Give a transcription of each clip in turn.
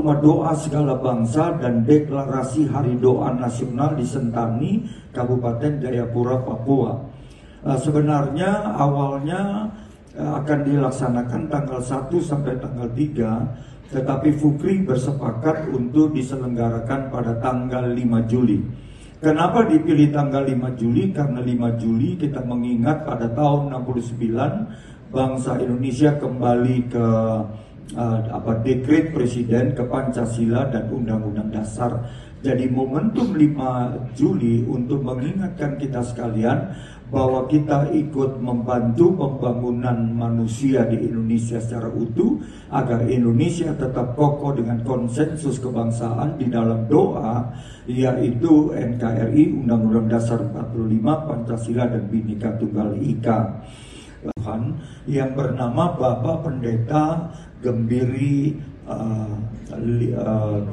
Rumah Doa Segala Bangsa dan Deklarasi Hari Doa Nasional di Sentani, Kabupaten Jayapura, Papua. Sebenarnya awalnya akan dilaksanakan tanggal 1 sampai tanggal 3, tetapi Fukri bersepakat untuk diselenggarakan pada tanggal 5 Juli. Kenapa dipilih tanggal 5 Juli? Karena 5 Juli kita mengingat pada tahun 69 bangsa Indonesia kembali ke dekret presiden, ke Pancasila dan Undang-Undang Dasar. Jadi momentum 5 Juli untuk mengingatkan kita sekalian bahwa kita ikut membantu pembangunan manusia di Indonesia secara utuh, agar Indonesia tetap kokoh dengan konsensus kebangsaan di dalam doa, yaitu NKRI, Undang-Undang Dasar 45, Pancasila dan Bhinneka Tunggal Ika. Tuhan yang bernama Bapak Pendeta Gembiri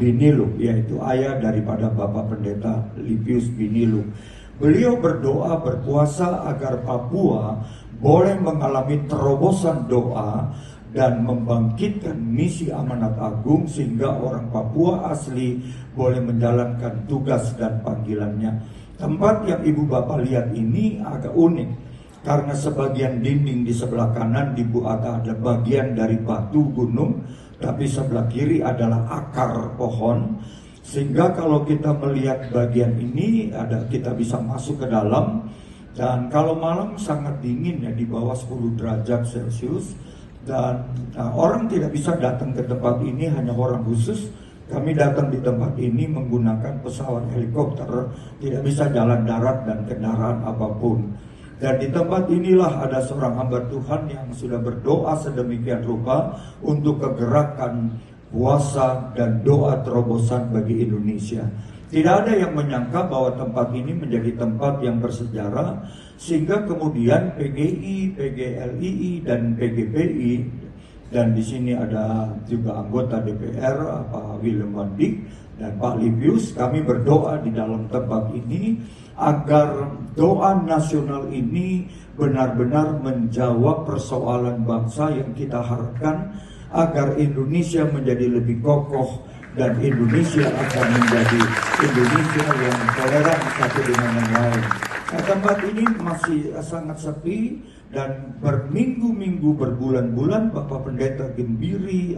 Biniluk, yaitu ayah daripada Bapak Pendeta Lipius Biniluk. Beliau berdoa, berpuasa agar Papua boleh mengalami terobosan doa dan membangkitkan misi amanat agung sehingga orang Papua asli boleh menjalankan tugas dan panggilannya. Tempat yang Ibu Bapak lihat ini agak unik, karena sebagian dinding di sebelah kanan dibuat ada bagian dari batu gunung, tapi sebelah kiri adalah akar pohon. Sehingga kalau kita melihat bagian ini, kita bisa masuk ke dalam. Dan kalau malam sangat dingin ya, di bawah 10 derajat Celcius. Dan orang tidak bisa datang ke tempat ini, hanya orang khusus. Kami datang di tempat ini menggunakan pesawat helikopter, tidak bisa jalan darat dan kendaraan apapun. Dan di tempat inilah ada seorang hamba Tuhan yang sudah berdoa sedemikian rupa untuk kegerakan puasa dan doa terobosan bagi Indonesia. Tidak ada yang menyangka bahwa tempat ini menjadi tempat yang bersejarah, sehingga kemudian PGI, PGLII dan PGPI, dan di sini ada juga anggota DPR Pak Willem Wandik dan Pak Lipius, kami berdoa di dalam tempat ini agar doa nasional ini benar-benar menjawab persoalan bangsa yang kita harapkan, agar Indonesia menjadi lebih kokoh dan Indonesia akan menjadi Indonesia yang toleran satu dengan yang lain. Nah, tempat ini masih sangat sepi dan berminggu-minggu, berbulan-bulan Bapak Pendeta Gembiri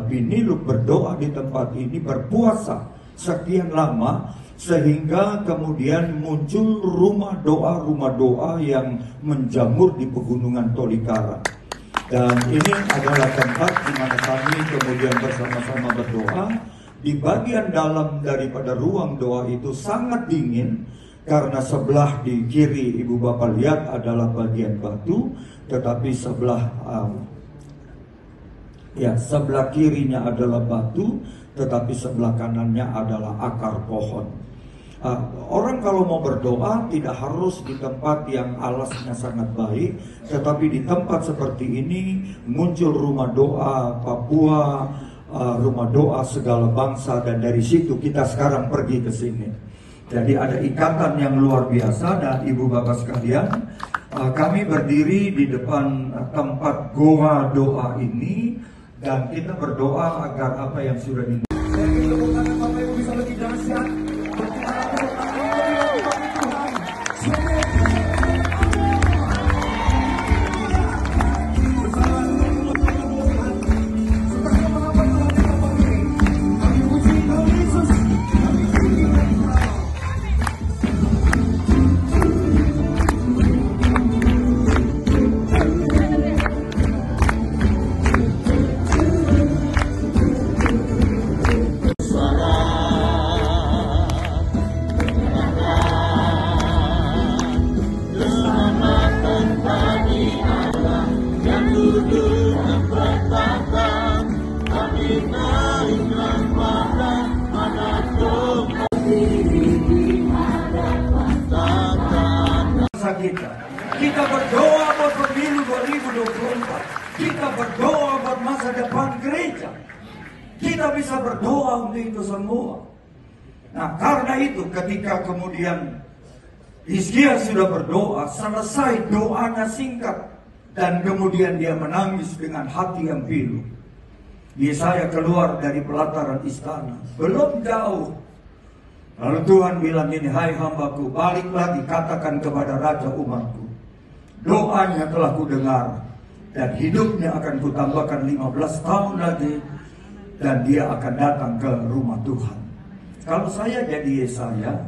Biniluk berdoa di tempat ini, berpuasa sekian lama, sehingga kemudian muncul rumah doa yang menjamur di pegunungan Tolikara. Dan ini adalah tempat di mana kami kemudian bersama-sama berdoa. Di bagian dalam daripada ruang doa itu sangat dingin, karena sebelah di kiri Ibu Bapak lihat adalah bagian batu, tetapi sebelah kirinya adalah batu, tetapi sebelah kanannya adalah akar pohon. Orang kalau mau berdoa tidak harus di tempat yang alasnya sangat baik, tetapi di tempat seperti ini muncul rumah doa Papua, rumah doa segala bangsa, dan dari situ kita sekarang pergi ke sini. Jadi ada ikatan yang luar biasa. Dan Ibu Bapak sekalian, kami berdiri di depan tempat goa doa ini, dan kita berdoa agar apa yang sudah bisa lebih dahsyat. Kita berdoa buat pemilu 2024. Kita berdoa buat masa depan gereja. Kita bisa berdoa untuk itu semua. Nah, karena itu ketika kemudian Hizkia sudah berdoa, selesai doanya singkat, dan kemudian dia menangis dengan hati yang pilu. Yesaya keluar dari pelataran istana, belum jauh. Lalu Tuhan bilang ini, hai hambaku, balik lagi katakan kepada raja umatku, doanya telah kudengar, dan hidupnya akan kutambahkan 15 tahun lagi, dan dia akan datang ke rumah Tuhan. Kalau saya jadi Yesaya,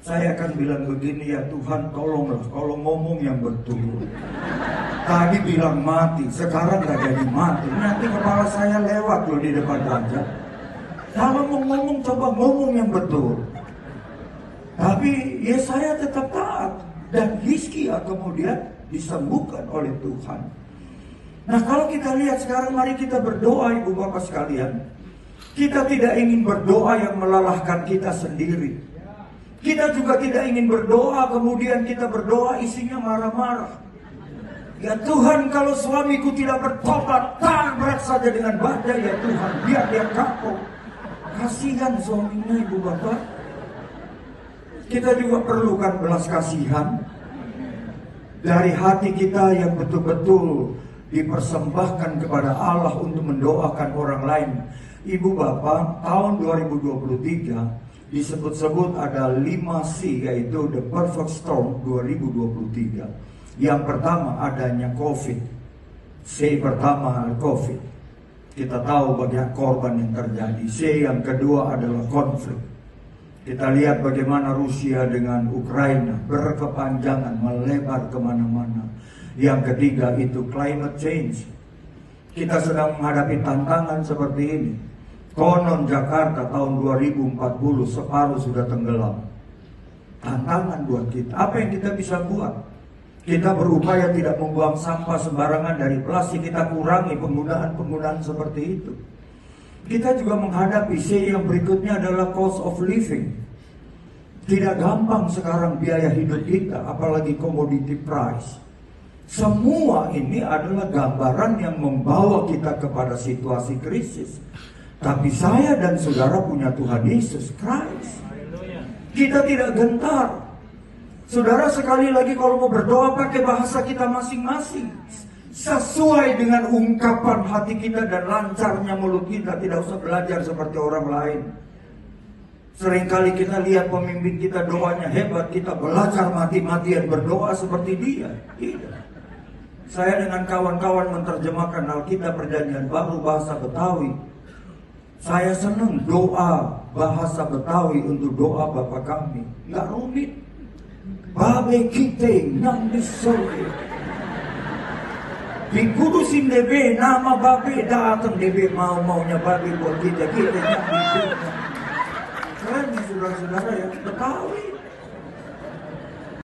saya akan bilang begini, ya Tuhan tolonglah, kalau ngomong yang betul. Tadi bilang mati, sekarang gak jadi mati. Nanti kepala saya lewat loh di depan raja. Kalau mau ngomong, coba ngomong yang betul. Tapi Yesaya tetap taat. Dan Hizkia kemudian disembuhkan oleh Tuhan. Nah kalau kita lihat sekarang, mari kita berdoa ibu bapak sekalian. Kita tidak ingin berdoa yang melelahkan kita sendiri. Kita juga tidak ingin berdoa, kemudian kita berdoa isinya marah-marah. Ya Tuhan, kalau suamiku tidak bertobat, tabrak saja dengan badai ya Tuhan, biar dia kapok. Kasihan suaminya ibu bapak. Kita juga perlukan belas kasihan dari hati kita yang betul-betul dipersembahkan kepada Allah untuk mendoakan orang lain. Ibu bapak, tahun 2023 disebut-sebut ada 5C, yaitu The Perfect Storm 2023. Yang pertama adanya COVID. C pertama COVID. Kita tahu bagaimana korban yang terjadi. C yang kedua adalah konflik. Kita lihat bagaimana Rusia dengan Ukraina berkepanjangan, melebar kemana-mana. Yang ketiga itu climate change. Kita sedang menghadapi tantangan seperti ini. Konon Jakarta tahun 2040 separuh sudah tenggelam. Tantangan buat kita. Apa yang kita bisa buat? Kita berupaya tidak membuang sampah sembarangan dari plastik. Kita kurangi penggunaan seperti itu. Kita juga menghadapi C yang berikutnya adalah cost of living. Tidak gampang sekarang biaya hidup kita, apalagi commodity price. Semua ini adalah gambaran yang membawa kita kepada situasi krisis. Tapi saya dan saudara punya Tuhan Yesus Christ. Kita tidak gentar. Saudara, sekali lagi kalau mau berdoa pakai bahasa kita masing-masing, sesuai dengan ungkapan hati kita dan lancarnya mulut kita. Tidak usah belajar seperti orang lain. Seringkali kita lihat pemimpin kita doanya hebat, kita belajar mati-matian berdoa seperti dia. Tidak. Saya dengan kawan-kawan menerjemahkan Alkitab Perjanjian Baru bahasa Betawi. Saya senang doa bahasa Betawi untuk doa Bapa kami. Nggak rumit. Babe kita nang disore dikudusin debe, nama babe datang debe, mau-maunya babe buat kita yang hidup. Keren ya saudara-saudara ya, Betawi.